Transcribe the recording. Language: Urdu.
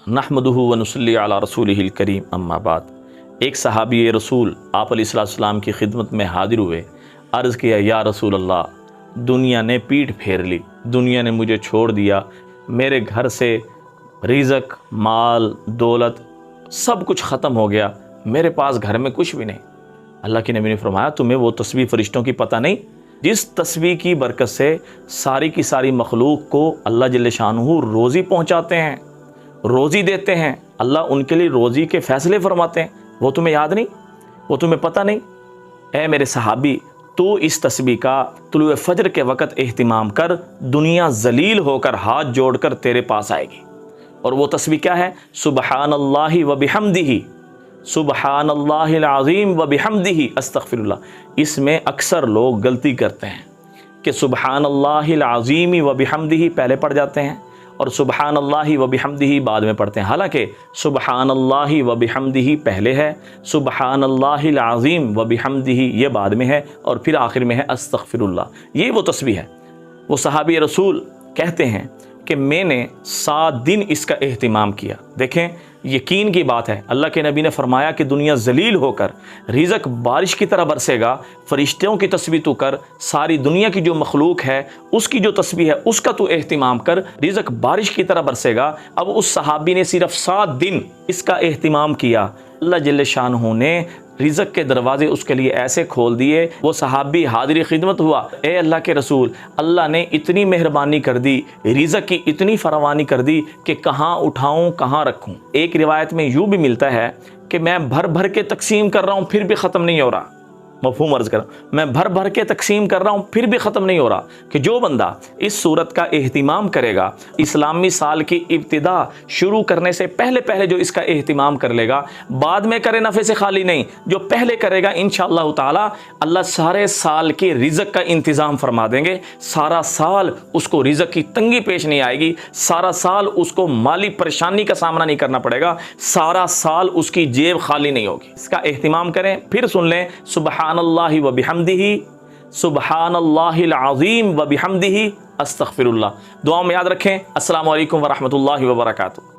نحمدہ ونصلی علی رسولہ الکریم اما بعد۔ ایک صحابی رسول آپ علیہ السلام کی خدمت میں حاضر ہوئے، عرض کیا یا رسول اللہ، دنیا نے پیٹھ پھیر لی، دنیا نے مجھے چھوڑ دیا، میرے گھر سے رزق، مال، دولت سب کچھ ختم ہو گیا، میرے پاس گھر میں کچھ بھی نہیں۔ اللہ کے نبی نے فرمایا تمہیں وہ تسبیح فرشتوں کی پتہ نہیں جس تسبیح کی برکت سے ساری کی ساری مخلوق کو اللہ جل شانہ روزی پہنچاتے ہیں، روزی دیتے ہیں، اللہ ان کے لیے روزی کے فیصلے فرماتے ہیں، وہ تمہیں یاد نہیں، وہ تمہیں پتہ نہیں؟ اے میرے صحابی، تو اس تسبیح کا طلوع فجر کے وقت اہتمام کر، دنیا ذلیل ہو کر ہاتھ جوڑ کر تیرے پاس آئے گی۔ اور وہ تسبیح کیا ہے؟ سبحان اللہ و بحمدہ، سبحان اللہ العظیم و بحمدہ استغفر اللہ۔ اس میں اکثر لوگ غلطی کرتے ہیں کہ سبحان اللہ العظیم و بحمدہ پہلے پڑھ جاتے ہیں اور سبحان اللہ و بحمدہ بعد میں پڑھتے ہیں، حالانکہ سبحان اللہ و بحمدہ پہلے ہے، سبحان اللہ العظیم و بحمدہ یہ بعد میں ہے، اور پھر آخر میں ہے استغفر اللہ۔ یہ وہ تسبیح ہے۔ وہ صحابی رسول کہتے ہیں کہ میں نے 7 دن اس کا اہتمام کیا۔ دیکھیں یقین کی بات ہے، اللہ کے نبی نے فرمایا کہ دنیا ذلیل ہو کر رزق بارش کی طرح برسے گا، فرشتوں کی تسبیح تو کر، ساری دنیا کی جو مخلوق ہے اس کی جو تسبیح ہے اس کا تو اہتمام کر، رزق بارش کی طرح برسے گا۔ اب اس صحابی نے صرف 7 دن اس کا اہتمام کیا، اللہ جل شانہ نے رزق کے دروازے اس کے لیے ایسے کھول دیے، وہ صحابی حاضر خدمت ہوا، اے اللہ کے رسول، اللہ نے اتنی مہربانی کر دی، رزق کی اتنی فراوانی کر دی کہ کہاں اٹھاؤں کہاں رکھوں۔ ایک روایت میں یوں بھی ملتا ہے کہ میں بھر بھر کے تقسیم کر رہا ہوں پھر بھی ختم نہیں ہو رہا۔ مفہوم عرض کر رہا ہوں، میں بھر بھر کے تقسیم کر رہا ہوں پھر بھی ختم نہیں ہو رہا، کہ جو بندہ اس صورت کا اہتمام کرے گا، اسلامی سال کی ابتدا شروع کرنے سے پہلے جو اس کا اہتمام کر لے گا، بعد میں کرے نفع سے خالی نہیں، جو پہلے کرے گا انشاءاللہ تعالی اللہ سارے سال کے رزق کا انتظام فرما دیں گے، سارا سال اس کو رزق کی تنگی پیش نہیں آئے گی، سارا سال اس کو مالی پریشانی کا سامنا نہیں کرنا پڑے گا، سارا سال اس کی جیب خالی نہیں ہوگی۔ اس کا اہتمام کریں۔ پھر سن لیں، سبحان اللہ و بحمدہ، سبحان اللہ العظیم و بحمدہ استغفر اللہ۔ دعاؤں میں یاد رکھیں۔ السلام علیکم ورحمۃ اللہ وبرکاتہ۔